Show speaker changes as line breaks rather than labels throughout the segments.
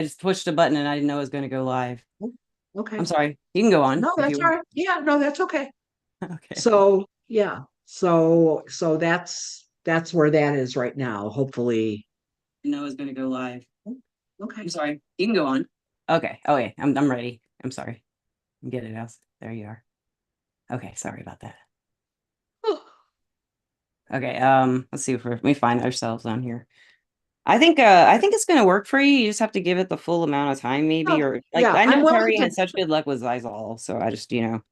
just pushed a button and I didn't know it was going to go live.
Oh,
I'm
okay.
sorry. You can go on
No,
if
that's
you
all
want.
right. Yeah, no, that's okay.
Okay.
So yeah. So that's where that is right now. Hopefully.
No, it's going to go live.
Oh,
I'm
okay.
sorry. You can go on. Okay. Okay. I'm ready. I'm sorry. Get it out. There you are. Okay. Sorry about that. Okay. Let's see if we find ourselves on here. I think it's gonna work for you. You just have to give it the full amount of time, maybe,
Oh,
or like
yeah,
I
I'm
know
willing
Terry
to.
had such good luck with Zizal, so I just, let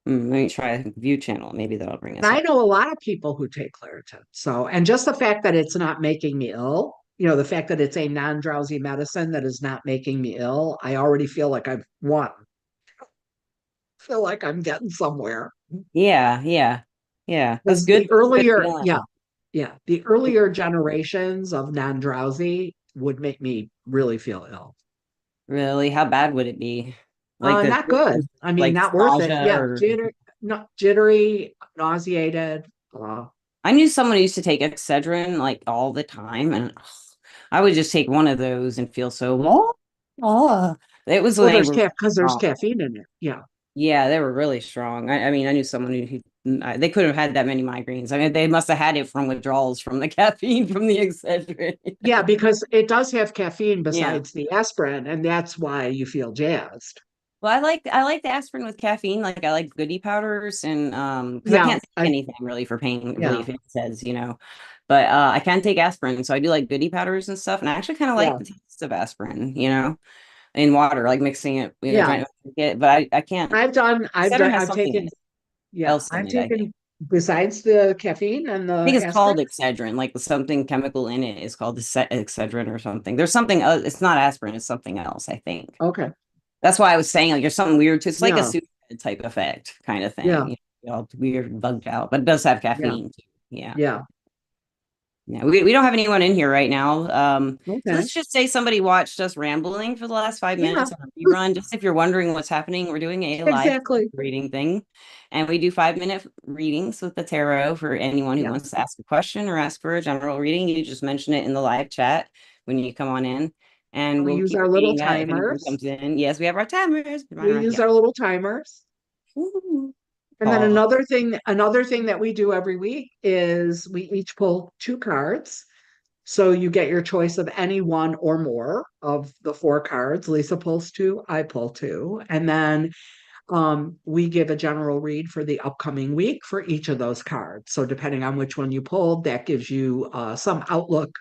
me try a view channel. Maybe that'll bring us
I
up.
know a lot of people who take Claritin. So, and just the fact that it's not making me ill, the fact that it's a non-drowsy medicine that is not making me ill, I already feel like I've won. Feel like I'm getting somewhere.
Yeah, yeah, yeah. That's
Because
good.
the
That's a good
earlier,
feeling.
yeah, yeah, the earlier generations of non-drowsy would make me really feel ill.
Really, how bad would it be? Like
Not good. I mean,
like
not worth it.
nausea
Yeah,
or
jittery, nauseated.
I knew someone who used to take Excedrin like all the time, and ugh, I would just take one of those and feel so oh. It was when
Well,
they were
because there's
strong.
caffeine in it. Yeah.
Yeah, they were really strong. I mean, I knew someone they couldn't have had that many migraines. I mean, they must have had it from withdrawals from the caffeine from the Excedrin.
Yeah, because it does have caffeine
Yeah.
besides the aspirin, and that's why you feel jazzed.
Well, I like the aspirin with caffeine. Like I like goodie powders and because I
Yeah,
can't take anything really for pain
yeah,
relief, it says. But I can take aspirin, so I do like goodie powders and stuff. And I actually kind of like
yeah,
the taste of aspirin, in water, like mixing it,
yeah.
trying to make it. But I can't. Excedrin has
I've
something
taken, yeah,
else in
I've
it, I think.
taken besides the caffeine and
I
the
think it's called
aspirin.
Excedrin, like something chemical in it is called the Excedrin or something. There's something, it's not aspirin, it's something else, I think.
Okay,
That's why I was saying like there's something weird to it's like a
yeah,
super type effect kind of
yeah,
thing. All weird bugged out, but it does have
yeah,
caffeine too. Yeah.
yeah.
Yeah. We don't have anyone in here right now. So
Okay,
let's just say somebody watched us rambling for the last five
yeah,
minutes on a rerun. Just if you're wondering what's happening, we're doing a live
exactly.
reading thing. And we do 5-minute readings with the tarot for anyone who
Yeah,
wants to ask a question or ask for a general reading. You just mention it in the live chat when you come on in. And
and we
we'll
use
keep
our little
reading that if anyone
timers.
comes in. Yes, we have our timers.
We use
Yeah.
our little timers.
Ooh.
And then
Oh,
another thing that we do every week is we each pull two cards. So you get your choice of any one or more of the four cards. Lisa pulls two, I pull two. And then we give a general read for the upcoming week for each of those cards. So depending on which one you pulled, that gives you some outlook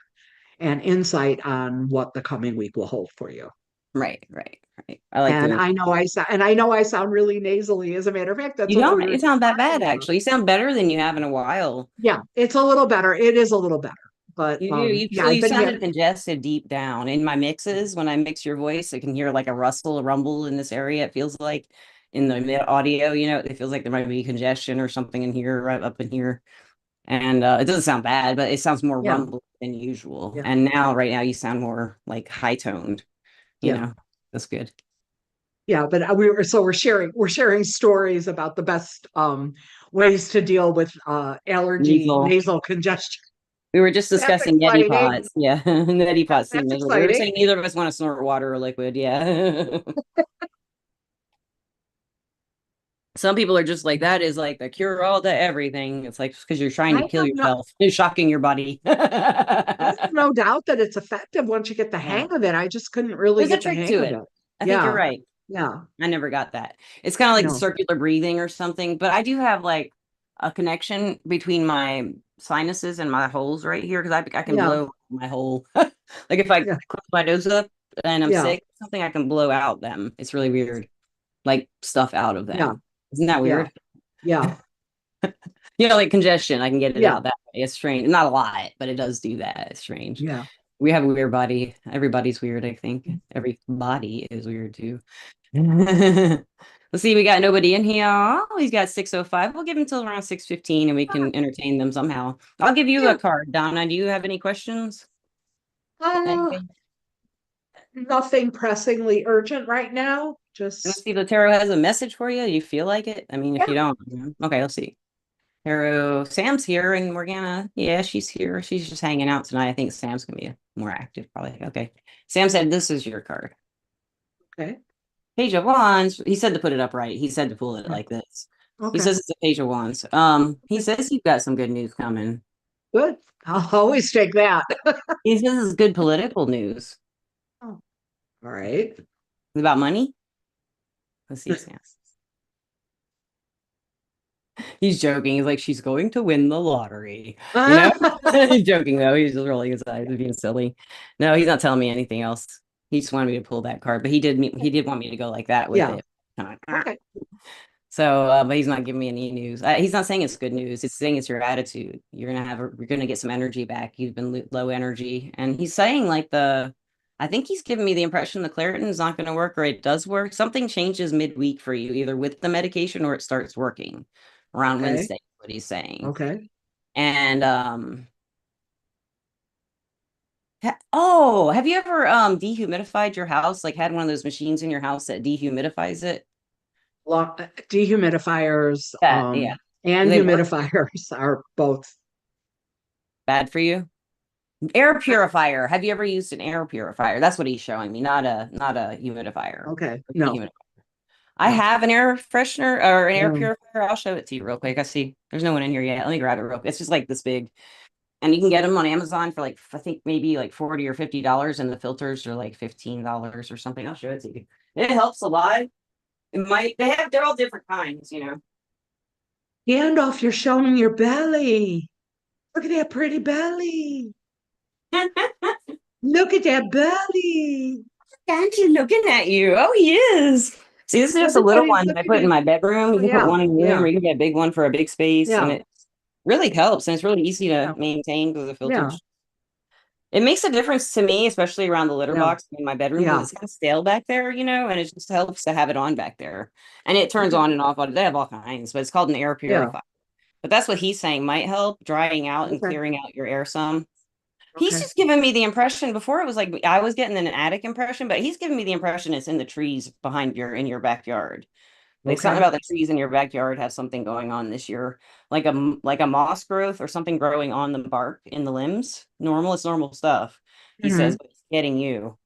and insight on what the coming week will hold for you.
right, right, right. I like
And
doing.
I know I sound really nasally. As a matter of fact, that's
You
what
don't.
we were
You
just
sound that bad,
talking about.
actually. You sound better than you have in a while.
Yeah, it's a little better. It is a little better. But
You do. You
yeah,
so
I've
you
been
sounded
having
congested deep down. In my mixes, when I mix your voice, I can hear like a rustle, a rumble in this area. It feels like in the mid audio, it feels like there might be congestion or something in here, right up in here. And it doesn't sound bad, but it sounds more
yeah,
rumble than usual.
yeah,
And now, right now, you sound more like high toned. You
yeah.
know, that's good.
Yeah, but we're sharing stories about the best ways to deal with allergy
Nasal.
nasal congestion.
We were just
That's
discussing neti
exciting.
pots. Yeah, neti
Yeah,
pots seem
that's
miserable. We were
exciting.
saying neither of us want to snort water or liquid. Yeah. Some people are just like, that is like the cure all to everything. It's like because you're trying
I
to kill
have no
yourself. You're shocking your body.
I have no doubt that it's effective once you get the
Yeah.
hang of it. I just couldn't really
There's a
get the
trick
hang
to
of
it.
it.
I think you're
Yeah,
right.
yeah,
I never got that. It's kind of like the
no,
circular breathing or something, but I do have like a connection between my sinuses and my holes right here because I can
yeah,
blow my hole. Like if I
yeah,
close my nose up and I'm
yeah,
sick, something I can blow out them. It's really weird. Like stuff out of
yeah,
them. Isn't that
yeah,
weird?
yeah,
Like congestion, I can get it
yeah,
out that way. It's strange. Not a lot, but it does do that. It's strange.
yeah.
We have a weird body. Everybody's weird, I think. Every body is weird too. Let's see, we got nobody in here. Oh, he's got 6:05. We'll give him till around 6:15 and we can entertain them somehow. I'll give you
Yeah.
a card, Donna. Do you have any questions?
Uh,
Anything?
nothing pressingly urgent right now.
Let's
Just
see if the tarot has a message for you. You feel like it? I mean, if
yeah.
you don't, okay, let's see. Arrow, Sam's here and Morgana. Yeah, she's here. She's just hanging out tonight. I think Sam's gonna be more active, probably. Okay. Sam said this is your card.
Okay.
Page of Wands. He said to put it up right. He said to pull it
Yeah.
like this. He
Okay.
says it's a Page of Wands. He
Okay.
says you've got some good news coming.
Good. I'll always take that.
He says it's good political news.
Oh, all right.
About money? Let's see, Sam. He's joking. He's like, she's going to win the lottery. You know? He's joking though. He's just rolling his eyes and being silly. No, he's not telling me anything else. He just wanted me to pull that card, but he did want me to go like that with
Yeah.
it. Kind of,
Okay.
so, but he's not giving me any news. He's not saying it's good news. It's saying it's your attitude. You're gonna get some energy back. You've been low energy, and he's saying like I think he's giving me the impression the Claritin is not going to work, or it does work. Something changes midweek for you, either with the medication or it starts working around
Okay.
Wednesday. What he's saying,
Okay.
and oh, have you ever dehumidified your house? Like had one of those machines in your house that dehumidifies it?
Dehumidifiers,
That yeah. Do
and
they work?
humidifiers are both.
Bad for you? Air purifier. Have you ever used an air purifier? That's what he's showing me, not a humidifier.
Okay.
A
No,
dehumidifier. I
no.
have an air freshener or an air
Um,
purifier. I'll show it to you real quick. I see there's no one in here yet. Let me grab it real quick. It's just like this big. And you can get them on Amazon for like I think maybe like $40 or $50, and the filters are like $15 or something. I'll show it to you. It helps a lot. They're all different kinds, you know.
Gandalf, you're showing your belly. Look at that pretty belly. Look at that belly.
Daddy looking at you. Oh, he is. See, this is just a little
Everybody's
one that I
looking
put in
at
my
you.
bedroom.
Oh,
You can put
yeah,
one in the room,
yeah,
or you can get a big one for a big space, and
yeah,
it really helps. And it's really easy to
yeah,
maintain because the
yeah,
filters. It makes a difference to me, especially around the litter
yeah,
box in my bedroom because
yeah.
it's kind of stale back there, you know, and it just helps to have it on back there. And it turns
Okay.
on and off. They have all kinds, but it's called an air
Yeah.
purifier. But that's what he's saying might help drying out and
Okay.
clearing out your air some. He's
Okay.
just giving me the impression before it was like I was getting an attic impression, but he's giving me the impression it's in the trees behind in your backyard. Like something
Okay.
about the trees in your backyard have something going on this year, like a moss growth or something growing on the bark in the limbs. Normal, it's normal stuff. He says,
Hmm.
but it's getting you.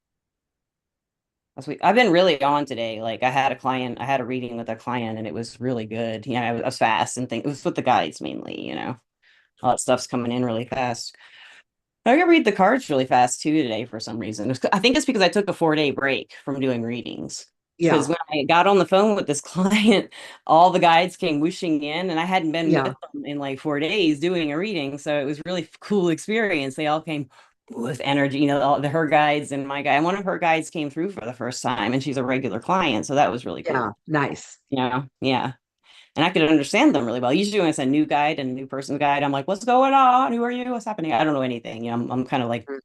That's what, I've been really on today. Like I had a reading with a client and it was really good. Yeah, I was fast and think it was with the guides mainly, you know. All that stuff's coming in really fast. I can read the cards really fast too today for some reason. I think it's because I took a 4 day break from doing readings. Because
Yeah.
when I got on the phone with this client, all the guides came whooshing in, and I hadn't been with
Yeah.
them in like 4 days doing a reading. So it was really cool experience. They all came with energy, you know, her guides and my guy. And one of her guides came through for the first time, and she's a regular client. So that was really
Yeah.
cool.
Nice.
You know, yeah. And I could understand them really well. Usually when it's a new guide and a new person's guide, I'm like, what's going on? Who are you? What's happening? I don't know anything. You know, I'm kind of like,
Mm.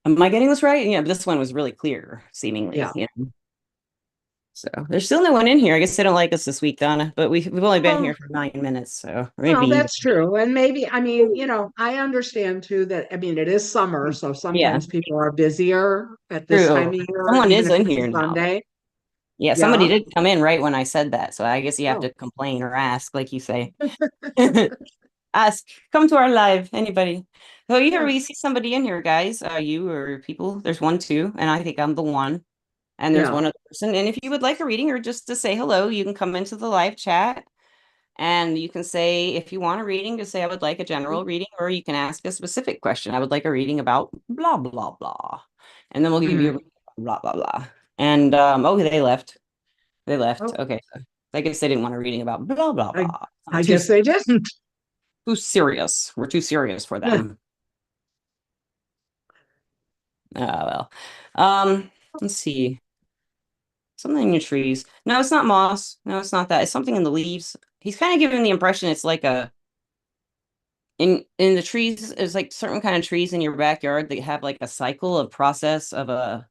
am I getting this right? Yeah, but this one was really clear, seemingly.
Yeah.
You know? So there's still no one in here. I guess they don't like us this week, Donna. But we've only been
Oh,
here for 9 minutes, so
well,
maybe.
that's true. And maybe, I mean, I understand too that, I mean, it is summer, so
Yeah,
sometimes people are busier at this time
true.
of year,
Someone
even
is
if
in
it's a
here now.
Sunday.
Yeah, somebody
Yeah.
did come in right when I said that. So I guess you have
Oh,
to complain or ask, like you say. Ask, come to our live, anybody. So here
yeah.
we see somebody in here, guys. You or people. There's one, two, and I think I'm the one. And there's
Yeah.
one other person. And if you would like a reading or just to say hello, you can come into the live chat and you can say, if you want a reading, just say, I would like a general reading, or you can ask a specific question. I would like a reading about blah, blah, blah. And then we'll give you a
Mhm.
reading about blah, blah, blah. And oh, they left. They left.
Oh,
Okay. So I guess they didn't want a reading about blah, blah,
I,
blah.
I
Too,
guess they didn't.
too serious. We're too serious for them. Well. Let's see. Something in your trees. No, it's not moss. No, it's not that. It's something in the leaves. He's kind of giving the impression it's like a in the trees, it's like certain kind of trees in your backyard that have like a cycle of process of a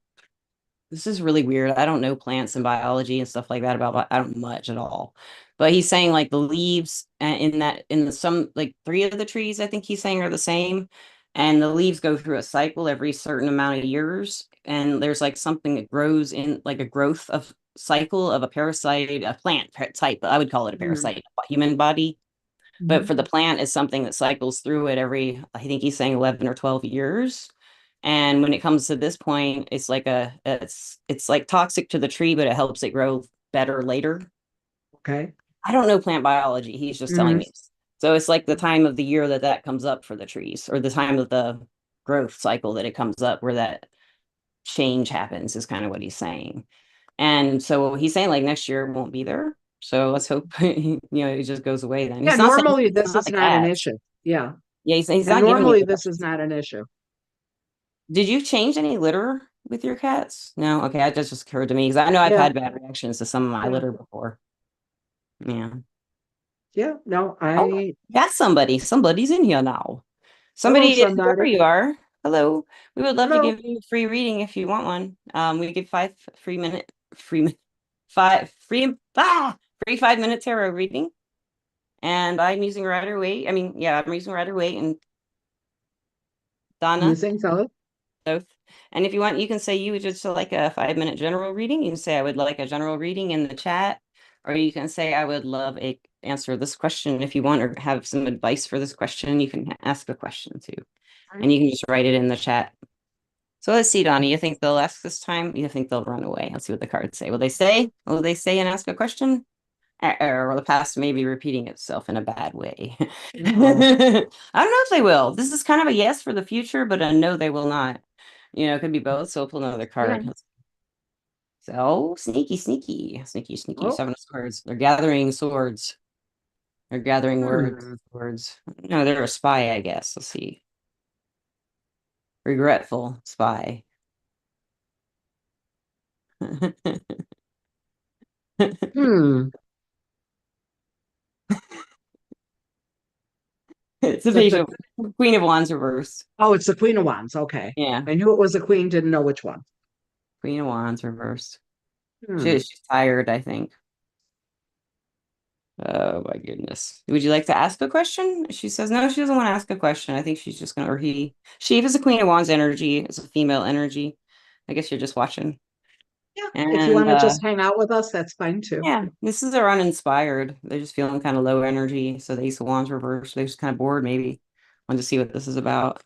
this is really weird. I don't know plants and biology and stuff like that about I don't much at all. But he's saying like the leaves in the some like three of the trees I think he's saying are the same. And the leaves go through a cycle every certain amount of years. And there's like something that grows in like a growth of cycle of a parasite, a plant type. I would call it a
Mhm.
parasite, a human body. But
Mhm.
for the plant, it's something that cycles through it every, I think he's saying 11 or 12 years. And when it comes to this point, it's like toxic to the tree, but it helps it grow better later.
Okay.
I don't know plant biology. He's just telling
Mhm.
me. So it's like the time of the year that that comes up for the trees, or the time of the growth cycle that it comes up where that change happens, is kind of what he's saying. And so he's saying like next year it won't be there. So let's hope it just goes away then.
Yeah,
He's not saying
normally
it's
this
not
is
the
not an
cats.
issue. Yeah.
Yeah, he's
And
not giving me
normally
the
this is
questions.
not an issue.
Did you change any litter with your cats? No, okay, that just occurred to me because I know I've
Yeah.
had bad reactions to some of my
Yeah.
litter before. Yeah.
Yeah. No,
Oh, got somebody. Somebody's in here now.
hello,
Somebody, whoever
somebody.
you are. Hello. We would love to
Hello.
give you a free reading if you want one. We give free min- five free free 5 minute tarot reading. And I'm using Rider Waite. I mean, yeah, I'm using Rider Waite and
You
Donna
think so?
both. And if you want, you can say you would just like a 5 minute general reading. You can say I would like a general reading in the chat, or you can say I would love a answer this question if you want, or have some advice for this question. You can ask a question too, and you can just write it in the chat. So let's see, Donnie. You think they'll ask this time? You think they'll run away? Let's see what the cards say. Will they stay? Will they stay and ask a question? Or the past may be repeating itself in a bad way. I
Oh,
don't know if they will. This is kind of a yes for the future, but a no, they will not. It could be both. So we'll pull another
yeah.
card. So sneaky, sneaky, sneaky, sneaky.
Oh,
Seven of Swords. They're gathering swords. They're gathering words.
hmm.
Words. No, they're a spy, I guess. Let's see. Regretful spy.
Hmm.
It's a
Is it
page of Queen of Wands reversed.
oh, it's the Queen of Wands. Okay.
Yeah,
I knew it was a queen, didn't know which one.
Queen of Wands reversed.
Hmm.
She's tired, I think. Oh my goodness. Would you like to ask a question? She says no, she doesn't want to ask a question. I think she's just gonna, or he. She is a Queen of Wands energy. It's a female energy. I guess you're just watching.
Yeah. If you
And
want to just hang out with us, that's fine too.
yeah, this is their uninspired. They're just feeling kind of low energy. So the Ace of Wands reversed. They're just kind of bored, maybe. Want to see what this is about.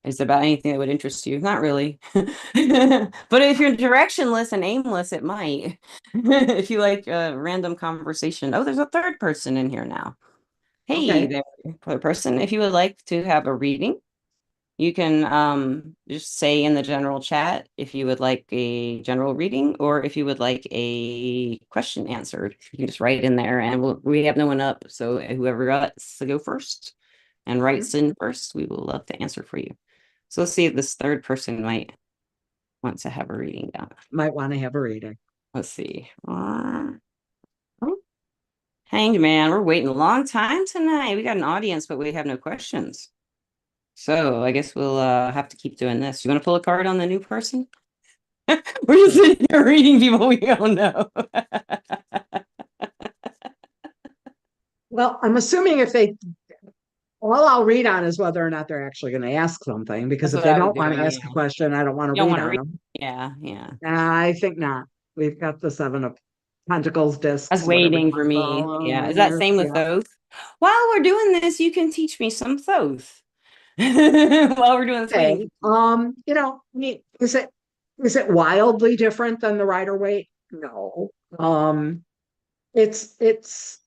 Is it about anything that would interest you? Not really. But if you're directionless and aimless, it might. If you like a random conversation. Oh, there's a third person in here now. Hey
Okay.
there, other person. If you would like to have a reading, you can just say in the general chat if you would like a general reading or if you would like a question answered. You can just write in there, and we have no one up. So whoever wants to go first and
Mhm.
writes in first, we will love to answer for you. So let's see if this third person might want to have a reading done.
Might want to have a reading.
Let's see. Oh, Hanged Man, we're waiting a long time tonight. We got an audience, but we have no questions. So I guess we'll have to keep doing this. You want to pull a card on the new person? We're just
Sure.
sitting here reading people we don't know.
Well, I'm assuming if they all I'll read on is whether or not they're actually going to ask something, because
That's
if
what
they
I would
don't
do.
want to ask a
Yeah.
question, I don't want to
You don't
read
want to
on
read.
them.
Yeah, yeah.
I think not. We've got the Seven of Pentacles
I was
discs, whatever you
waiting for
want to
me.
call them.
Yeah. Is
And
that
there's,
same with
yeah.
Thoth? While we're doing this, you can teach me some Thoth. While we're doing this waiting.
Okay. I mean, is it wildly different than the Rider Waite? No. It's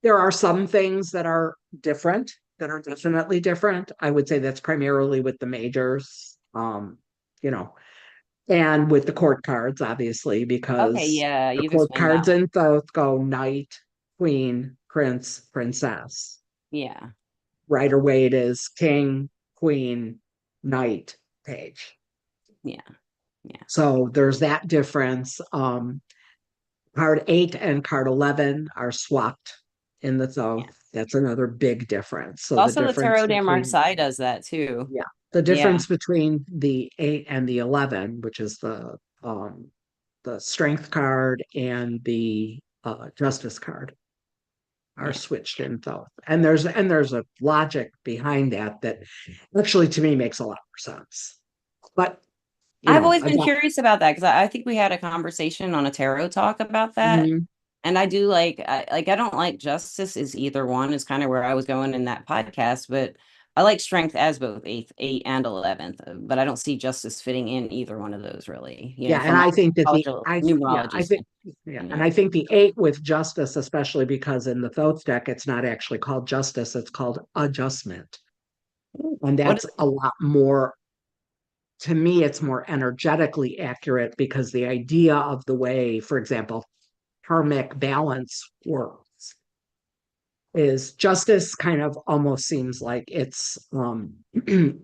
there are some things that are different, that are definitely different. I would say that's primarily with the majors. You know, and with the court cards, obviously,
Okay,
because
yeah,
the
you've
court
explained that
cards
one.
in both go knight, queen, prince, princess.
Yeah,
Rider Waite is king, queen, knight, page.
yeah, yeah,
So there's that difference. Card 8 and card 11 are swapped in the
yeah.
Thoth. That's another big difference. So the
Also, the
difference
Tarot de
between,
Marseille does that too.
yeah, the
Yeah,
difference between the 8 and the 11, which is the strength card and the justice card, are
yeah.
switched in Thoth. And there's a logic behind that that actually to me makes a lot more sense. But
I've always been
again,
curious about that because I think we had a conversation on a tarot talk about that.
mhm.
And I do I don't like justice is either one is kind of where I was going in that podcast, but I like strength as both eight and 11th, but I don't see justice fitting in either one of those really,
Yeah, and
from
I think that
numerology
and I think the eight with justice, especially because in the Thoth deck, it's not actually called justice, it's called adjustment. And
What
that's a lot more, to me, it's more energetically accurate because the idea of the way, for example, karmic balance works is justice kind of almost seems like it's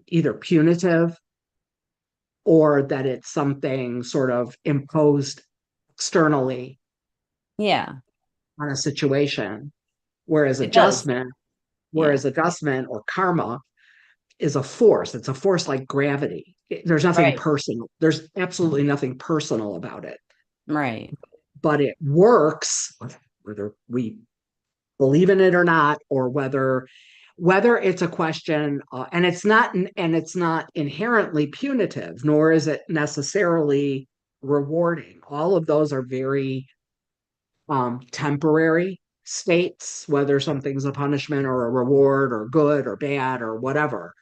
either punitive or that it's something sort of imposed externally
yeah,
on a situation, whereas
it does.
adjustment,
Yeah.
or karma is a force. It's a force like gravity. There's nothing
Right.
personal. There's absolutely nothing personal about it,
Right.
but it works whether we believe in it or not, or whether it's a question, and it's not inherently punitive, nor is it necessarily rewarding. All of those are very temporary states, whether something's a punishment or a reward or good or bad or whatever.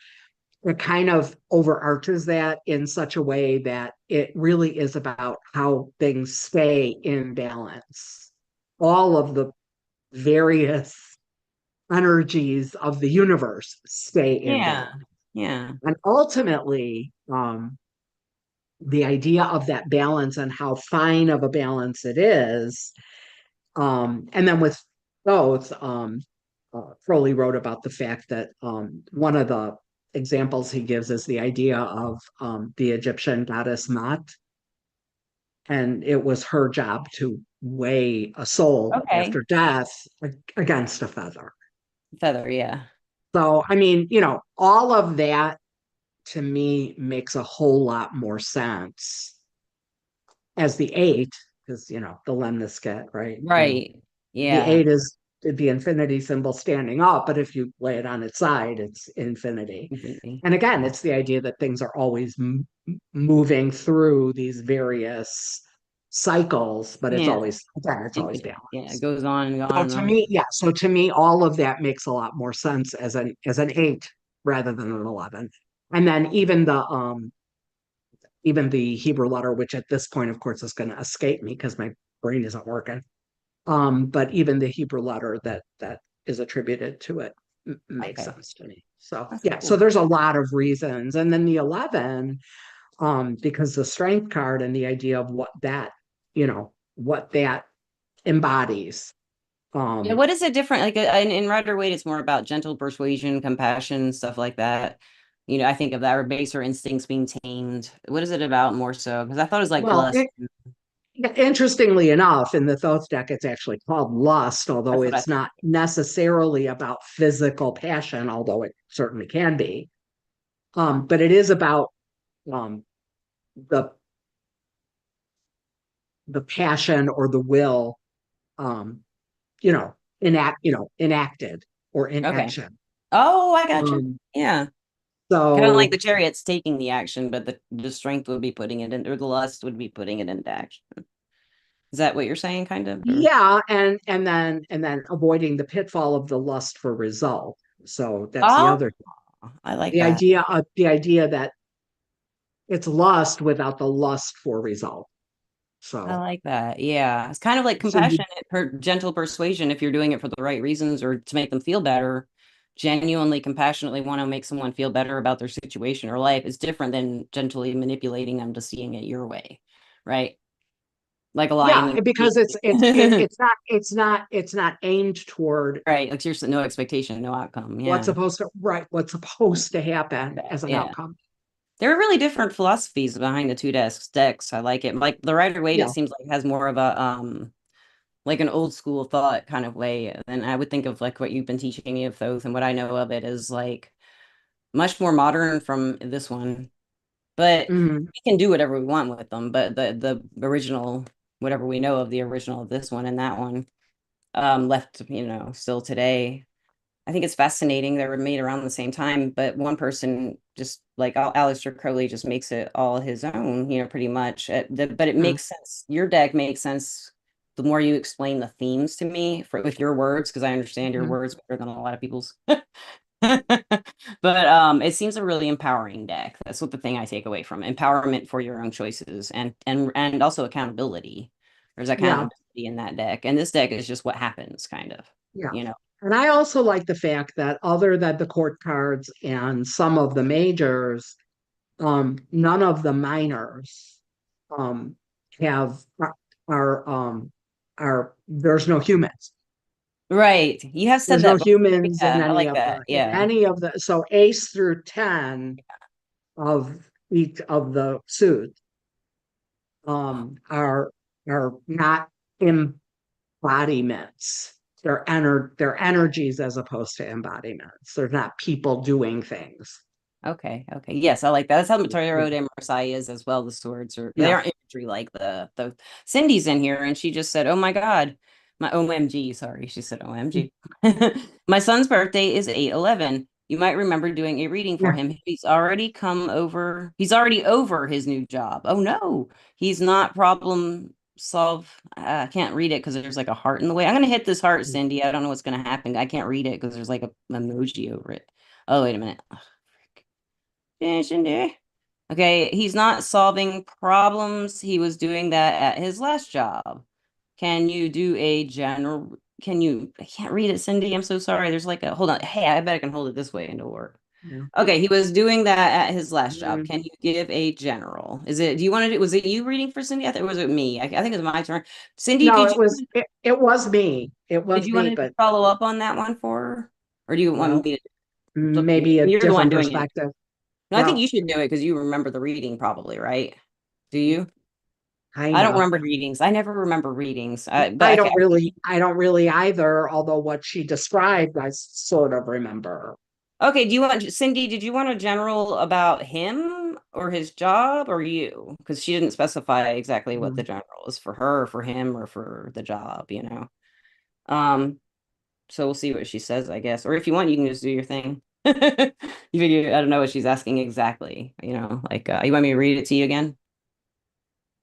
It kind of overarches that in such a way that it really is about how things stay in balance. All of the various energies of the universe stay in
Yeah.
balance.
Yeah.
And ultimately, the idea of that balance and how fine of a balance it is. And then with both, Crowley wrote about the fact that one of the examples he gives is the idea of the Egyptian goddess Mat, and it was her job to weigh a soul
Okay.
after death against a feather.
Feather, yeah.
So, I mean, all of that to me makes a whole lot more sense as the eight, because, the lemniscate, right?
Right.
The
Yeah.
eight is the infinity symbol standing up, but if you lay it on its side, it's infinity.
Completely.
And again, it's the idea that things are always moving through these various cycles, but
Yeah.
again, it's always
Yeah, it
balanced.
goes on and on
So
and
to
on.
me, yeah. So to me, all of that makes a lot more sense as an eight rather than an 11. And then even the Hebrew letter, which at this point, of course, is going to escape me because my brain isn't working. But even the Hebrew letter that is attributed to it makes
Okay.
sense to me. So
That's
yeah, so
cool.
there's a lot of reasons. And then the 11, because the strength card and the idea of what that embodies.
Yeah,
Um,
what is it different? In Rider Waite, it's more about gentle persuasion, compassion, stuff like that. I think of that or baser instincts being tamed. What is it about more so? Because I thought it was like
well,
lust.
interestingly enough, in the Thoth deck, it's actually called lust, although
That's what I
it's not necessarily about physical passion, although it certainly can be. But it is about um, the the passion or the will, um, enacted or in
okay.
action.
Oh, I gotcha.
Um,
Yeah. Kind of like the
so
chariot's taking the action, but the strength would be putting it in, or the lust would be putting it into action. Is that what you're saying, kind of? Or
yeah, and then avoiding the pitfall of the lust for result. So that's
oh, I like that.
the idea that it's lust without the lust for result.
I
So
like that. Yeah. It's kind of like
so you
compassionate, gentle persuasion if you're doing it for the right reasons or to make them feel better. Genuinely, compassionately want to make someone feel better about their situation or life is different than gently manipulating them to seeing it your way, right? Like a lion
yeah,
in
because
the
it's not aimed toward
right. Like seriously, no expectation, no outcome. Yeah.
what's supposed to happen as an
Yeah.
outcome.
There are really different philosophies behind the two decks. I like it. Like the Rider Waite, it
Yeah.
seems like has more of a like an old school thought kind of way. And I would think of like what you've been teaching me of those and what I know of it is like much more modern from this one. But
Mhm.
we can do whatever we want with them. But the original, whatever we know of the original of this one and that one, left, still today. I think it's fascinating. They were made around the same time, but one person just like Aleister Crowley just makes it all his own, pretty much. But it
Mhm.
makes sense. Your deck makes sense the more you explain the themes to me with your words, because I understand your
Mhm.
words better than a lot of people's. But it seems a really empowering deck. That's what the thing I take away from empowerment for your own choices and also accountability. There's
Yeah,
accountability in that deck, and this deck is just what happens, kind of.
yeah.
You know.
And I also like the fact that other than the court cards and some of the majors, none of the minors um have are there's no humans.
Right. You have said
There's no
that before.
humans
Yeah, I like that.
in
Yeah.
any of the so ace through 10 of each of the suits are not embodiments. They're energies as opposed to embodiments. They're not people doing things.
Okay. Okay. Yes, I like that. That's how
Yeah.
Tarot and Marseille is as well. The swords are they
Yeah.
aren't imagery like the Cindy's in here and she just said, "Oh my God." My OMG, sorry. She said OMG. My son's birthday is 8/11. You might remember doing a reading for
Yeah.
him. He's already over his new job. Oh no. He's not problem solve. I can't read it because there's like a heart in the way. I'm gonna hit this heart, Cindy. I don't know what's gonna happen. I can't read it because there's like a emoji over it. Oh, wait a minute. Okay, he's not solving problems. He was doing that at his last job. Can you do a general? Can you? I can't read it, Cindy. I'm so sorry. There's like a hold on. Hey, I bet I can hold it this way and it'll work.
Yeah.
Okay, he was doing that at his last job.
Mm.
Can you give a general? Is it? Do you want to do? Was it you reading for Cindy? I think was it me? I think it was my turn. Cindy,
No, it was me. It
did
was
you
me,
want to
but
follow up on that one for her, or do you want
well,
me to? It's up to you.
maybe a
You're the one
different
doing it.
perspective.
No, I think
Well,
you should do it because you remember the reading probably, right? Do you? I
kind
don't
of.
remember readings. I never remember readings. But okay.
I don't really either, although what she described, I sort of remember.
Okay, do you want Cindy, did you want a general about him or his job or you? Because she didn't specify exactly what the
Mm.
general is for her, for him, or for the job, you know. Um, so we'll see what she says, I guess. Or if you want, you can just do your thing. I don't know what she's asking exactly, you know, like you want me to read it to you again?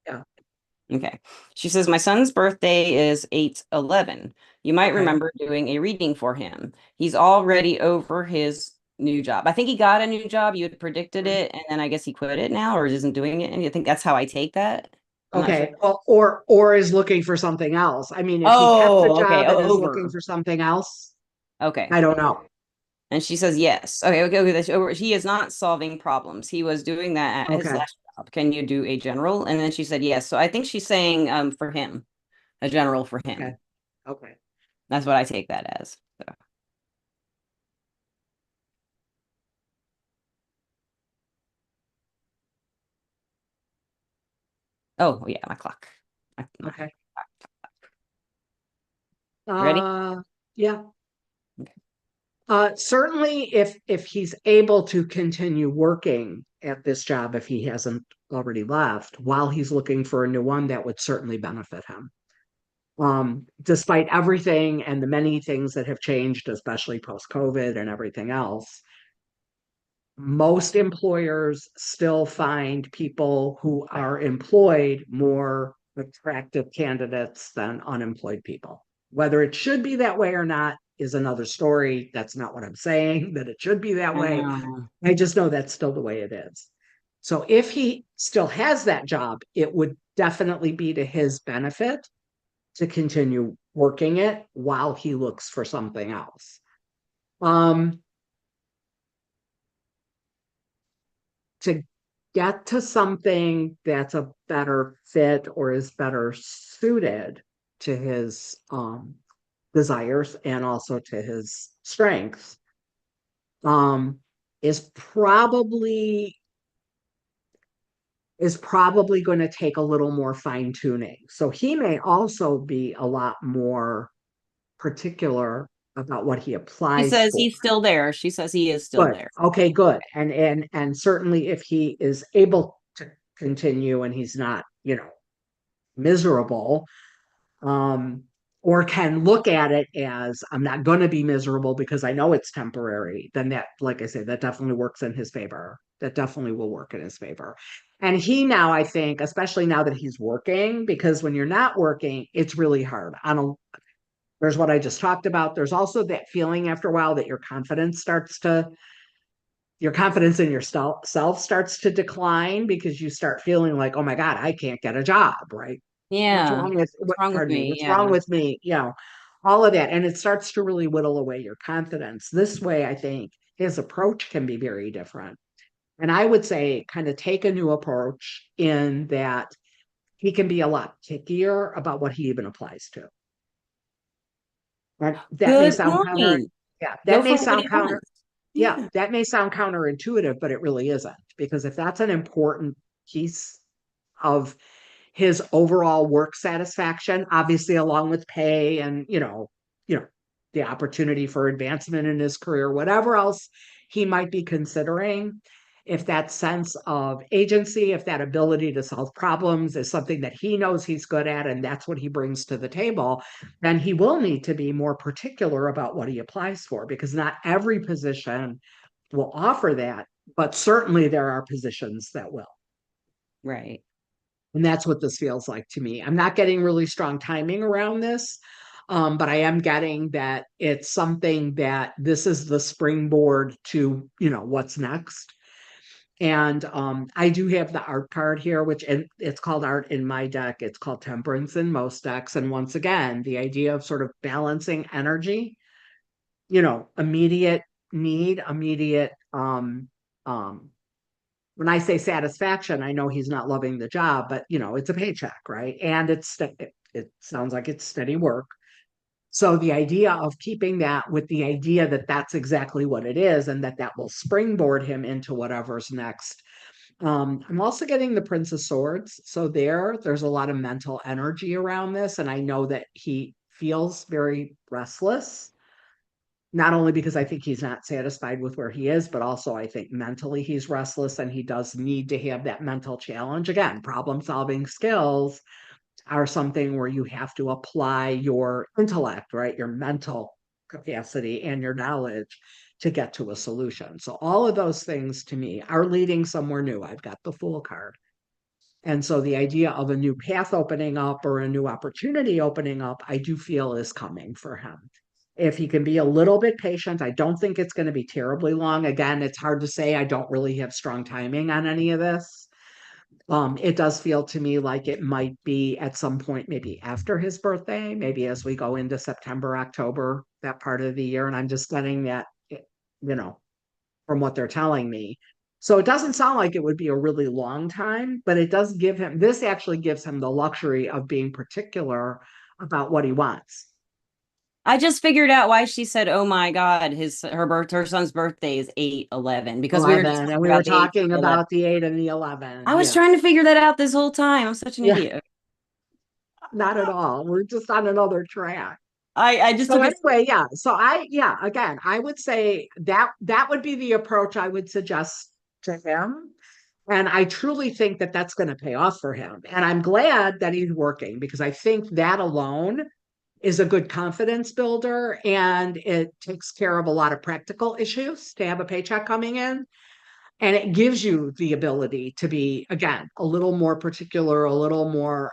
Yeah.
Okay. She says, my son's birthday is 8/11. You might
Okay.
remember doing a reading for him. He's already over his new job. I think he got a new job. You had predicted it, and then I guess he quit it now or isn't doing it. And I think that's how I take that. I'm not sure.
Okay. Well, or is looking for something else. I mean, if he kept the
Oh, okay.
job and is looking
Over.
for something else,
Okay.
I don't know.
And she says, yes. Okay, okay, okay. That's over. He is not solving problems. He was doing that at his
Okay.
last job. Can you do a general? And then she said, yes. So I think she's saying for him, a general for
Okay.
him.
Okay.
That's what I take that as. So. Oh, yeah, my clock.
Okay.
Ready?
Yeah.
Okay.
Certainly if he's able to continue working at this job, if he hasn't already left, while he's looking for a new one, that would certainly benefit him. Despite everything and the many things that have changed, especially post-COVID and everything else, most employers still find people who are employed more attractive candidates than unemployed people. Whether it should be that way or not is another story. That's not what I'm saying, that it should be that
I
way.
know.
I just know that's still the way it is. So if he still has that job, it would definitely be to his benefit to continue working it while he looks for something else. Um, to get to something that's a better fit or is better suited to his desires and also to his strengths um, is probably going to take a little more fine tuning. So he may also be a lot more particular about what he
She
applies
says
for.
he's still there. She says he is still
Good.
there.
Okay, good. And certainly if he is able to continue and he's not, miserable, um, or can look at it as I'm not going to be miserable because I know it's temporary, then that, like I say, that definitely works in his favor. That definitely will work in his favor. And he now, I think, especially now that he's working, because when you're not working, it's really hard. There's what I just talked about. There's also that feeling after a while that your confidence in yourself starts to decline because you start feeling like, oh my God, I can't get a job, right? What's
Yeah.
wrong with
What's wrong with
pardon me,
me?
what's wrong
Yeah.
with me? All of that. And it starts to really whittle away your confidence. This way, I think his approach can be very different. And I would say kind of take a new approach in that he can be a lot pickier about what he even applies to. Right? That may
Good
sound counter,
point.
yeah,
Go
that may
for what
sound
he
counter,
wants.
yeah,
Yeah.
that may sound counterintuitive, but it really isn't. Because if that's an important piece of his overall work satisfaction, obviously along with pay and the opportunity for advancement in his career, whatever else he might be considering, if that sense of agency, if that ability to solve problems is something that he knows he's good at and that's what he brings to the table, then he will need to be more particular about what he applies for, because not every position will offer that, but certainly there are positions that will.
Right.
And that's what this feels like to me. I'm not getting really strong timing around this, but I am getting that it's something that this is the springboard to, what's next. And I do have the art card here, which it's called art in my deck. It's called temperance in most decks. And once again, the idea of sort of balancing energy, immediate need, immediate um, when I say satisfaction, I know he's not loving the job, but it's a paycheck, right? And it sounds like it's steady work. So the idea of keeping that with the idea that that's exactly what it is and that will springboard him into whatever's next. I'm also getting the Prince of Swords. So there's a lot of mental energy around this. And I know that he feels very restless, not only because I think he's not satisfied with where he is, but also I think mentally he's restless and he does need to have that mental challenge. Again, problem solving skills are something where you have to apply your intellect, right? Your mental capacity and your knowledge to get to a solution. So all of those things to me are leading somewhere new. I've got the Fool card. And so the idea of a new path opening up or a new opportunity opening up, I do feel is coming for him. If he can be a little bit patient, I don't think it's going to be terribly long. Again, it's hard to say. I don't really have strong timing on any of this. It does feel to me like it might be at some point, maybe after his birthday, maybe as we go into September, October, that part of the year. And I'm just getting that, you know, from what they're telling me. So it doesn't sound like it would be a really long time, but this actually gives him the luxury of being particular about what he wants.
I just figured out why she said, "Oh my God, her son's birthday is 8/11," because we were just
11. And
talking
we were
about the 8
talking
and the 11.
about the 8 and the 11.
I was
Yeah.
trying to figure that out this whole time. I'm such an
Yeah.
idiot.
Not at all. We're just on another track.
I just
So
took it.
anyway, yeah. Again, I would say that would be the approach I would suggest to him. And I truly think that that's going to pay off for him. And I'm glad that he's working because I think that alone is a good confidence builder and it takes care of a lot of practical issues to have a paycheck coming in. And it gives you the ability to be, again, a little more particular, a little more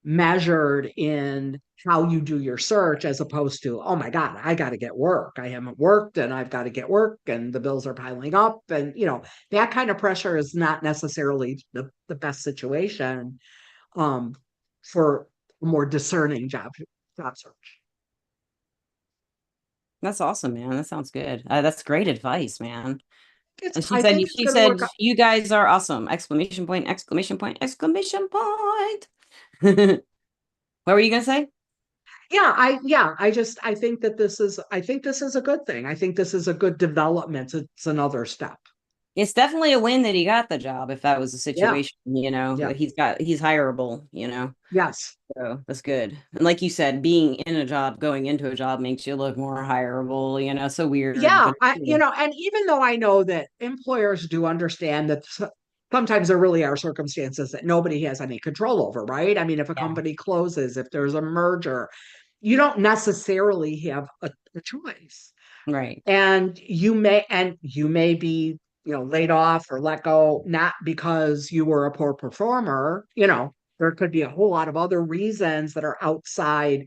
measured in how you do your search as opposed to, oh my God, I got to get work. I haven't worked and I've got to get work and the bills are piling up. And, that kind of pressure is not necessarily the best situation um, for a more discerning job search.
That's awesome, man. That sounds good. That's great advice, man. And
I think it's
she
going to
said,
work out.
you guys are awesome! Exclamation point! Exclamation point! Exclamation point! What were you gonna say?
I think this is a good thing. I think this is a good development. It's another step.
It's definitely a win that he got the job. If that was the
Yeah.
situation,
Yeah.
that he's hireable.
Yes.
So that's good. And like you said, being in a job, going into a job makes you look more hireable. So weird,
Yeah,
but cool.
and even though I know that employers do understand that sometimes there really are circumstances that nobody has any control over, right? I mean, if a
Yeah,
company closes, if there's a merger, you don't necessarily have a choice.
right.
And you may be laid off or let go, not because you were a poor performer. There could be a whole lot of other reasons that are outside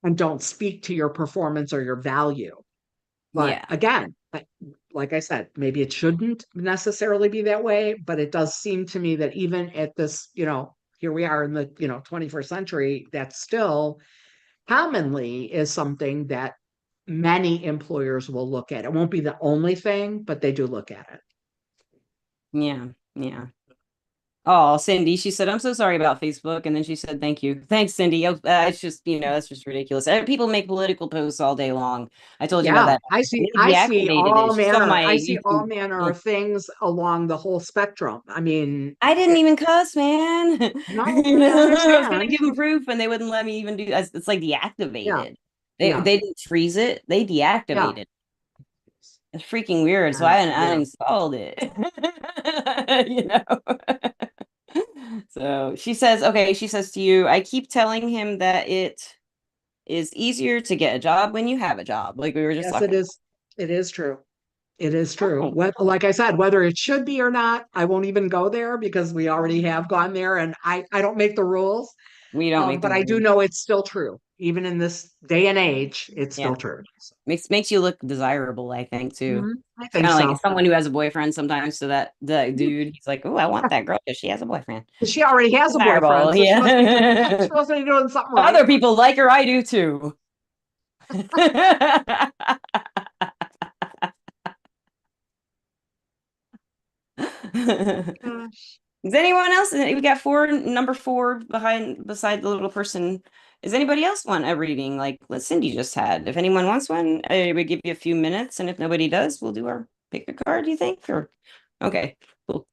and don't speak to your performance or your value. But
Yeah.
again, like I said, maybe it shouldn't necessarily be that way, but it does seem to me that even at this, here we are in the, 21st century, that still commonly is something that many employers will look at. It won't be the only thing, but they do look at it.
Yeah. Yeah. Oh, Cindy, she said, I'm so sorry about Facebook. And then she said, thank you. Thanks, Cindy. Oh, it's just, that's just ridiculous. People make political posts all day long. I told you about
Yeah,
that.
I
They
see. I see
deactivated it.
all
She saw
manner.
my
I see all
YouTube.
manner of things along the whole spectrum. I mean,
I didn't even cuss, man.
no, I
I was gonna
understand.
give them proof, and they wouldn't let me even do. It's like
Yeah,
deactivated.
yeah,
They didn't freeze it. They
yeah,
deactivated. It's freaking weird. So
and
I
yeah.
uninstalled it. You know. So she says, okay, she says to you, I keep telling him that it is easier to get a job when you have a job, like we were just
Yes, it
talking
is. It is true. It is true.
about.
Like I said, whether it should be or not, I won't even go there because we already have gone there, and I don't make the rules.
We don't make the
But I do
rules.
know it's still true. Even in this day and age, it's
Yeah.
still true.
Makes you look desirable, I think, too.
I
It's
think
kind of like
so.
someone who has a boyfriend sometimes to that dude. He's like, oh, I want that girl because she has a boyfriend.
She already has a boyfriend,
Desirable,
so she must be doing
yeah.
she must be doing something right.
Other people like her, I do too.
Gosh.
Is anyone else? We got number four beside the little person. Is anybody else want a reading like what Cindy just had? If anyone wants one, I would give you a few minutes, and if nobody does, we'll do our pick a card. Do you think? Or okay, cool.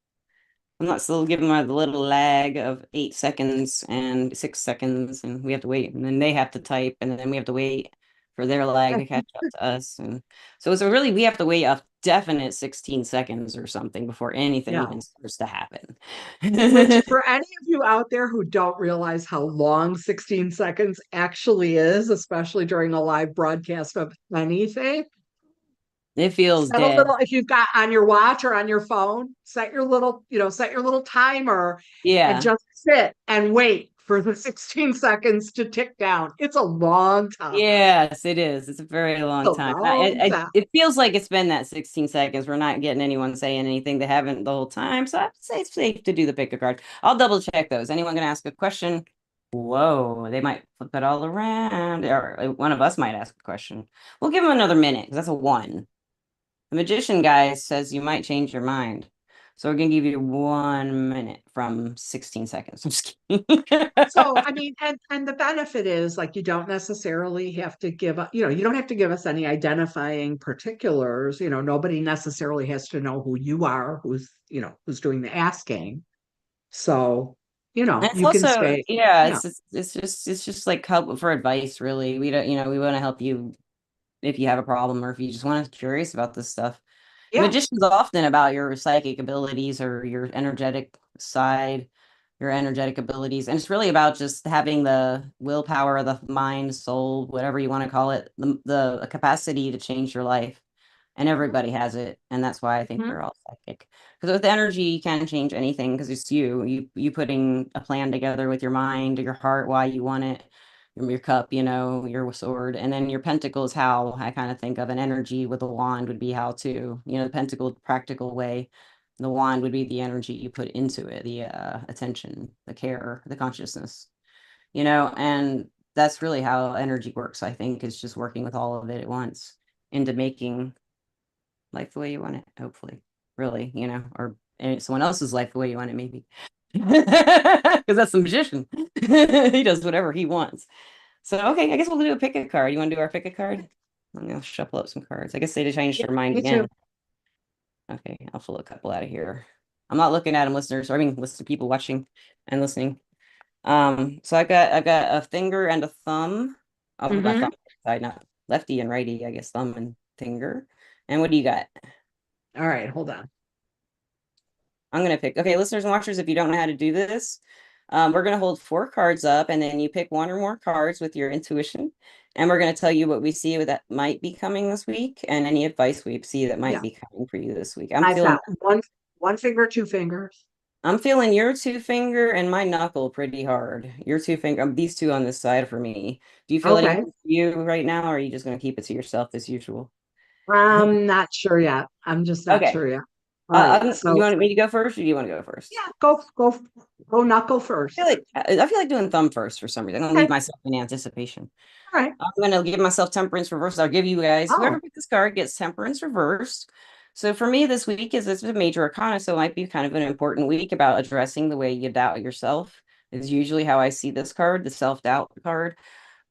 I'm not still giving them a little lag of 8 seconds and 6 seconds, and we have to wait, and then they have to type, and then we have to wait for their lag to catch up to us. And so it's really we have to wait a definite 16 seconds or something before anything
Yeah.
even starts to happen.
Which, for any of you out there who don't realize how long 16 seconds actually is, especially during a live broadcast of anything,
It feels
set a
dead.
little, if you've got on your watch or on your phone, set your little timer and
Yeah.
just sit and wait for the 16 seconds to tick down. It's a long time.
Yes, it is. It's a very
A
long time.
long time.
It feels like it's been that 16 seconds. We're not getting anyone saying anything they haven't the whole time. So I'd say it's safe to do the pick a card. I'll double check those. Anyone gonna ask a question? Whoa, they might flip it all around. Or one of us might ask a question. We'll give them another minute because that's a one. The magician guy says you might change your mind. So we're gonna give you 1 minute from 16 seconds. I'm just kidding.
So, I mean, and the benefit is like you don't necessarily have to you don't have to give us any identifying particulars. Nobody necessarily has to know who you are, who's doing the asking. So,
And it's
you can
also,
stay.
yeah,
Yeah.
it's just like help for advice, really. We don't, we want to help you if you have a problem or if you just want to curious about this stuff.
Yeah.
Magician's often about your psychic abilities or your energetic side, your energetic abilities. And it's really about just having the willpower, the mind, soul, whatever you want to call it, the capacity to change your life. And everybody has it. And that's why I think
Mhm.
we're all psychic. Because with energy, you can't change anything because it's you. You putting a plan together with your mind, your heart, why you want it, your cup, your sword, and then your pentacle is how I kind of think of an energy with a wand would be how to, the pentacle practical way. The wand would be the energy you put into it, the attention, the care, the consciousness, and that's really how energy works, I think, is just working with all of it at once into making life the way you want it, hopefully. Really, or someone else's life the way you want it, maybe. Because that's the magician. He does whatever he wants. So, okay, I guess we'll do a pick a card. You want to do our pick a card? I'm gonna shuffle up some cards. I guess they changed
Yeah,
their mind
me too.
again. Okay, I'll pull a couple out of here. I'm not looking at them, listeners. Or I mean, listen to people watching and listening. So I got a finger and a thumb. I'll put my
Hmm.
thumb side, not lefty and righty, I guess thumb and finger. And what do you got?
All right, hold on.
I'm gonna pick. Okay, listeners and watchers, if you don't know how to do this, we're gonna hold four cards up, and then you pick one or more cards with your intuition, And we're going to tell you what we see that might be coming this week and any advice we see that might
Yeah.
be coming for you this week.
I've got one finger, two fingers.
I'm feeling your two finger and my knuckle pretty hard. Your two finger, these two on this side for me. Do you feel anything
Okay.
for you right now, or are you just going to keep it to yourself as usual?
I'm not sure yet. I'm just not
Okay.
sure yet. All right.
You
So
want me to go first, or do you want to go first?
yeah, go knuckle first.
I feel like doing thumb first for some reason. I'm gonna
Okay.
leave myself in anticipation.
All right.
I'm gonna give myself temperance reversed. I'll give you guys whoever
Oh.
picks this card gets temperance reversed. So for me, this week is it's a major arcana, so it might be kind of an important week about addressing the way you doubt yourself. Is usually how I see this card, the self-doubt card.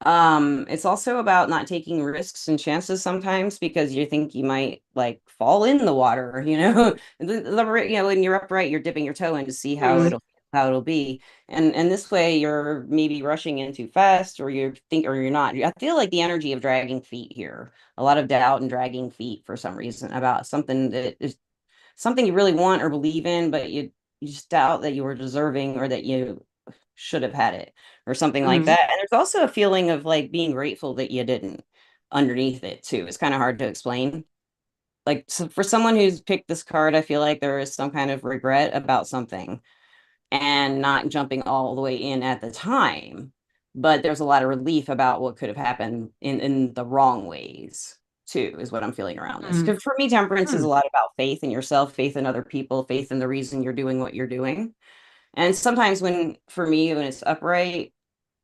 It's also about not taking risks and chances sometimes because you think you might like fall in the water, you know. When you're upright, you're dipping your toe in to see
Mhm.
how it'll be. And this way you're maybe rushing in too fast or you think or you're not. I feel like the energy of dragging feet here. A lot of doubt and dragging feet for some reason about something that is something you really want or believe in, but you just doubt that you were deserving or that you should have had it or something like
Mhm.
that. And there's also a feeling of like being grateful that you didn't underneath it too. It's kind of hard to explain. Like so for someone who's picked this card, I feel like there is some kind of regret about something and not jumping all the way in at the time. But there's a lot of relief about what could have happened in the wrong ways too, is what I'm feeling around this.
Mhm.
Because for me, temperance is
Mhm.
a lot about faith in yourself, faith in other people, faith in the reason you're doing what you're doing. And sometimes for me, when it's upright,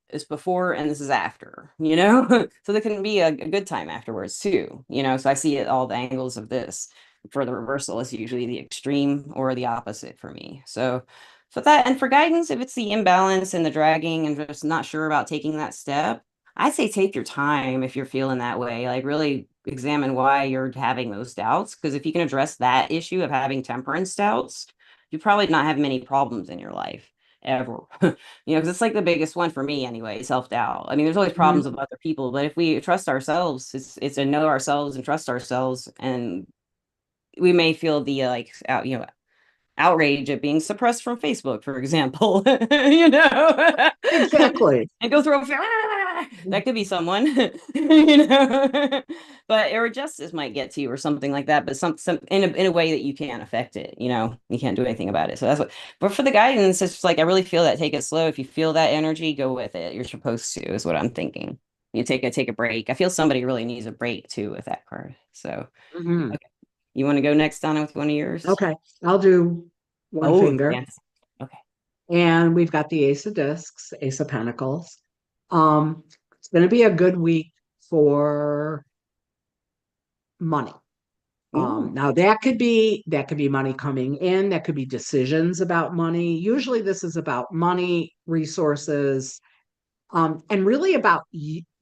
it's before and this is after, you know? So there can be a good time afterwards too, you know? So I see it all the angles of this. For the reversal is usually the extreme or the opposite for me. So for that and for guidance, if it's the imbalance and the dragging and just not sure about taking that step, I say take your time if you're feeling that way. Like really examine why you're having those doubts. Because if you can address that issue of having temperance doubts, you probably not have many problems in your life ever. Because it's like the biggest one for me anyway, self-doubt. I mean, there's always
Mhm.
problems with other people, but if we trust ourselves, it's to know ourselves and trust ourselves, and we may feel the outrage at being suppressed from Facebook, for example,
Exactly.
and go through that could be someone, but or justice might get to you or something like that, but some in a way that you can't affect it, you can't do anything about it. So that's what, but for the guidance, it's just like I really feel that take it slow. If you feel that energy, go with it. You're supposed to, is what I'm thinking. You take a break. I feel somebody really needs a break too with that card. So,
Mhm.
okay. You want to go next, Donna, with one of yours?
Okay. I'll do one
Oh,
finger.
fancy. Okay.
And we've got the Ace of Discs, Ace of Pentacles. It's going to be a good week for money.
Ooh.
Now that could be money coming in, that could be decisions about money. Usually this is about money, resources, and really about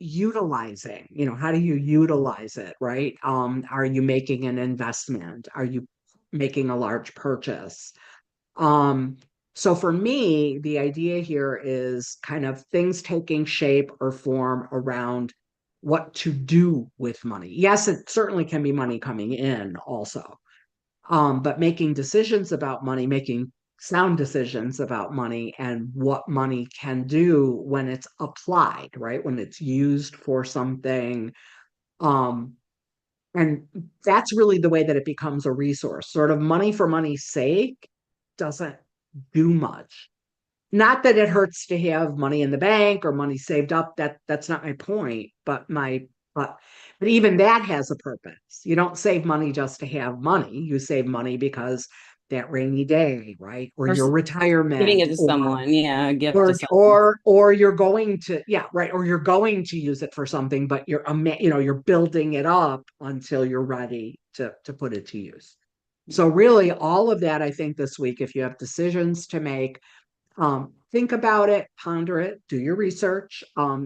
utilizing, how do you utilize it, right? Are you making an investment? Are you making a large purchase? Um, so for me, the idea here is kind of things taking shape or form around what to do with money. Yes, it certainly can be money coming in also. But making decisions about money, making sound decisions about money and what money can do when it's applied, right? When it's used for something. Um, and that's really the way that it becomes a resource. Sort of money for money's sake doesn't do much. Not that it hurts to have money in the bank or money saved up. That's not my point. But but even that has a purpose. You don't save money just to have money. You save money because that rainy day, right? Or
Or
your
giving
retirement,
it to someone. Yeah, a gift to
or
someone.
or or you're going to, yeah, right, or you're going to use it for something, but you're building it up until you're ready to put it to use. So really all of that, I think this week, if you have decisions to make, think about it, ponder it, do your research,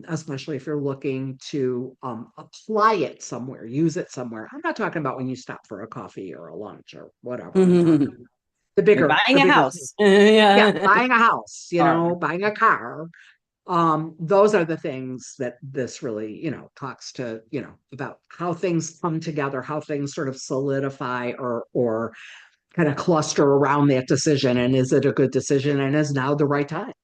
especially if you're looking to apply it somewhere, use it somewhere. I'm not talking about when you stop for a coffee or a lunch or whatever. I'm talking
You're
the
buying a
bigger
house.
things. Yeah,
Yeah.
buying a house,
Car.
buying a car. Those are the things that this really, talks to, about how things come together, how things sort of solidify or kind of cluster around that decision. And is it a good decision? And is now the right time?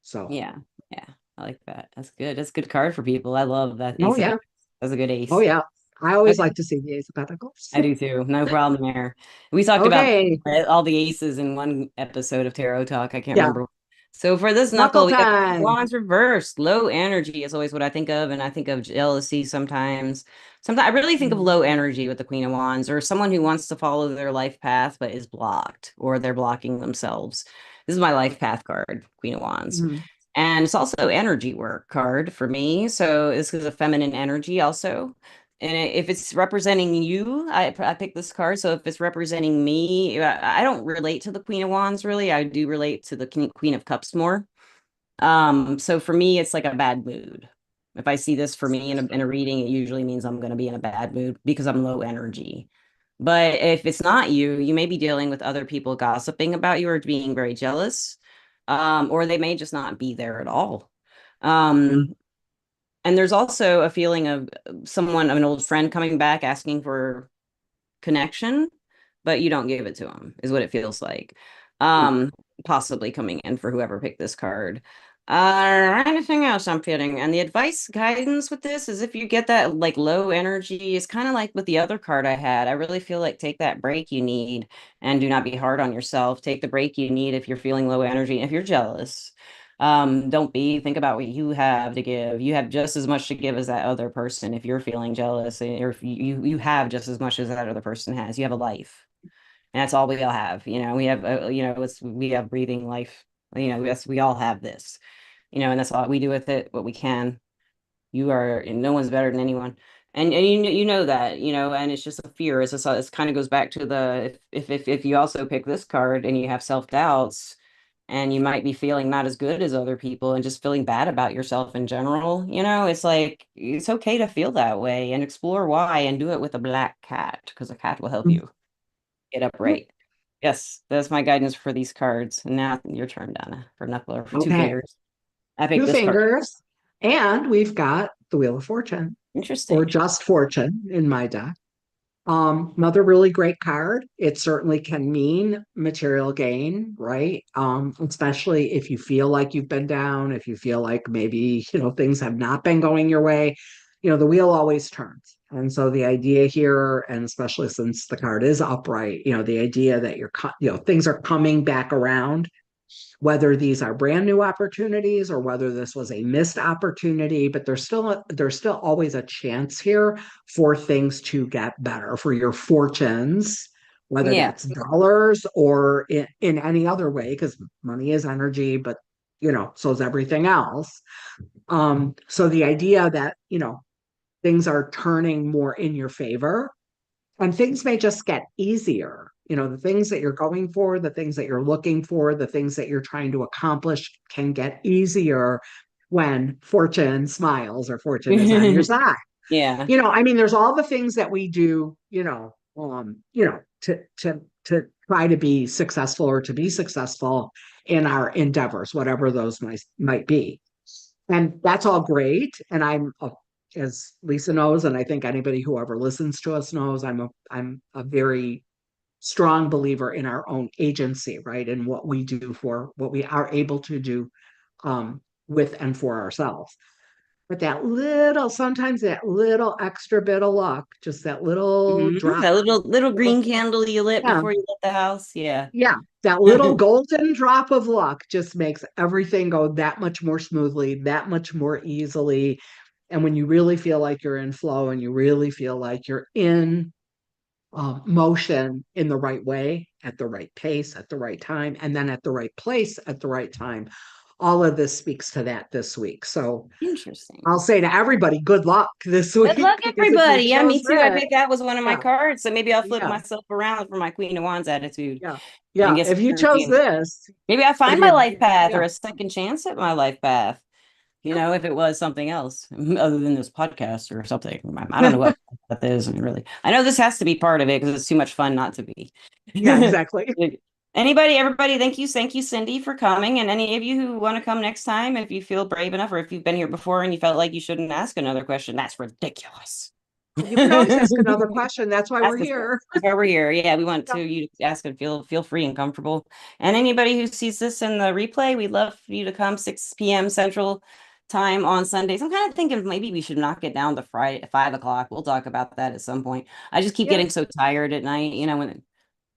So,
Yeah. Yeah. I like that. That's good. That's a good card for people. I love that
Oh
Ace of
yeah.
Pentacles. That's a good
Oh
ace.
yeah. I always
Okay.
like to see the Ace of Pentacles.
I do too. No problem there. We talked about
Okay.
all the aces in one episode of Tarot Talk. I can't
Yeah.
remember. So for this
Knuckle
knuckle, we have Queen of
time.
Wands reversed. Low energy is always what I think of, and I think of jealousy sometimes. Sometimes I really think of
Mhm.
low energy with the Queen of Wands, or someone who wants to follow their life path but is blocked, or they're blocking themselves. This is my life path card, Queen of Wands.
Mhm.
And it's also energy work card for me. So this is a feminine energy also. And if it's representing you, I picked this card. So if it's representing me, I don't relate to the Queen of Wands really. I do relate to the Queen of Cups more. So for me, it's like a bad mood. If I see this for me in a reading, it usually means I'm going to be in a bad mood because I'm low energy. But if it's not you, you may be dealing with other people gossiping about you or being very jealous, or they may just not be there at all. Um, and there's also a feeling of someone, an old friend coming back asking for connection, but you don't give it to them, is what it feels like. Um, Possibly coming in for whoever picked this card. Anything else I'm feeling? And the advice guidance with this is if you get that like low energy, it's kind of like with the other card I had. I really feel like take that break you need and do not be hard on yourself. Take the break you need if you're feeling low energy. If you're jealous, don't be. Think about what you have to give. You have just as much to give as that other person. If you're feeling jealous, or if you have just as much as that other person has, you have a life, and that's all we all have. We have, we have breathing life. Yes, we all have this. And that's all we do with it. What we can. You are, and no one's better than anyone. And you know that, and it's just a fear. It's kind of goes back to the if you also pick this card and you have self-doubts and you might be feeling not as good as other people and just feeling bad about yourself in general, it's like it's okay to feel that way and explore why and do it with a black cat because a cat will help
Mhm.
you get upright. Yes, that's my guidance for these cards. And now your turn, Donna, for knuckle or for two
Okay.
fingers. I picked
Two
this card.
fingers. And we've got the Wheel of Fortune or
Interesting.
just Fortune in my deck. Another really great card. It certainly can mean material gain, right? Especially if you feel like you've been down, if you feel like maybe, things have not been going your way, the wheel always turns. And so the idea here, and especially since the card is upright, the idea that things are coming back around, whether these are brand new opportunities or whether this was a missed opportunity, but there's still always a chance here for things to get better for your fortunes, whether
Yeah.
that's dollars or in any other way, because money is energy, but so is everything else. So the idea that things are turning more in your favor and things may just get easier. The things that you're going for, the things that you're looking for, the things that you're trying to accomplish can get easier when fortune smiles or fortune is on your side.
Yeah.
I mean, there's all the things that we do, to try to be successful or to be successful in our endeavors, whatever those might be. And that's all great. And as Lisa knows, and I think anybody who ever listens to us knows, I'm a very strong believer in our own agency, right? And what we do for what we are able to do with and for ourselves. But sometimes that little extra bit of luck, just that little drop,
That little
little,
green candle you lit
yeah,
before you lit the house. Yeah.
yeah, that little golden drop of luck just makes everything go that much more smoothly, that much more easily. And when you really feel like you're in flow and you really feel like you're in motion in the right way, at the right pace, at the right time, and then at the right place at the right time, all of this speaks to that this week. So
Interesting.
I'll say to everybody, good luck this
Good
week
luck,
because if you
everybody. Yeah,
chose
me too. I
this,
picked that was one of my
yeah,
cards. So maybe I'll flip
yeah,
myself around for my Queen of Wands attitude
yeah,
and
yeah.
get some
If you
energy.
chose
And
this,
maybe I
then
find my
you're,
life path or
yeah.
a second chance at my life path. If it was something else other than this podcast or something. I don't know what that is. I mean, really. I know this has to be part of it because it's too much fun not to be.
Yeah, exactly.
Anybody, everybody, thank you, Cindy, for coming. And any of you who want to come next time, if you feel brave enough, or if you've been here before and you felt like you shouldn't ask another question, that's ridiculous.
You can always ask another question. That's why we're
Ask us.
here.
That's why we're here. Yeah, we want
Yeah.
to you to ask and feel free and comfortable. And anybody who sees this in the replay, we'd love for you to come 6 p.m. Central time on Sundays. I'm kind of thinking maybe we should knock it down to Friday at 5 o'clock. We'll talk about that at some point. I just keep
Yeah,
getting so tired at night, when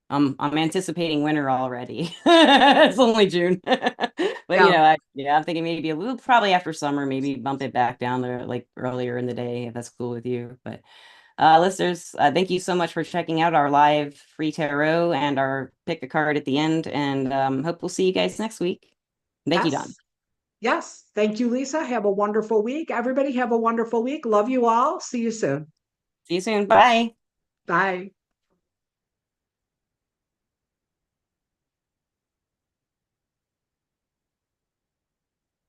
I'm anticipating winter already. It's only June. But
yeah.
I'm thinking maybe a little probably after summer, maybe bump it back down to like earlier in the day if that's cool with you. But listeners, thank you so much for checking out our live free tarot and our pick a card at the end. And hope we'll see you guys next week. Thank you, Don.
Yes. Yes. Thank you, Lisa. Have a wonderful week. Everybody have a wonderful week. Love you all. See you soon.
See you soon. Bye.
Bye.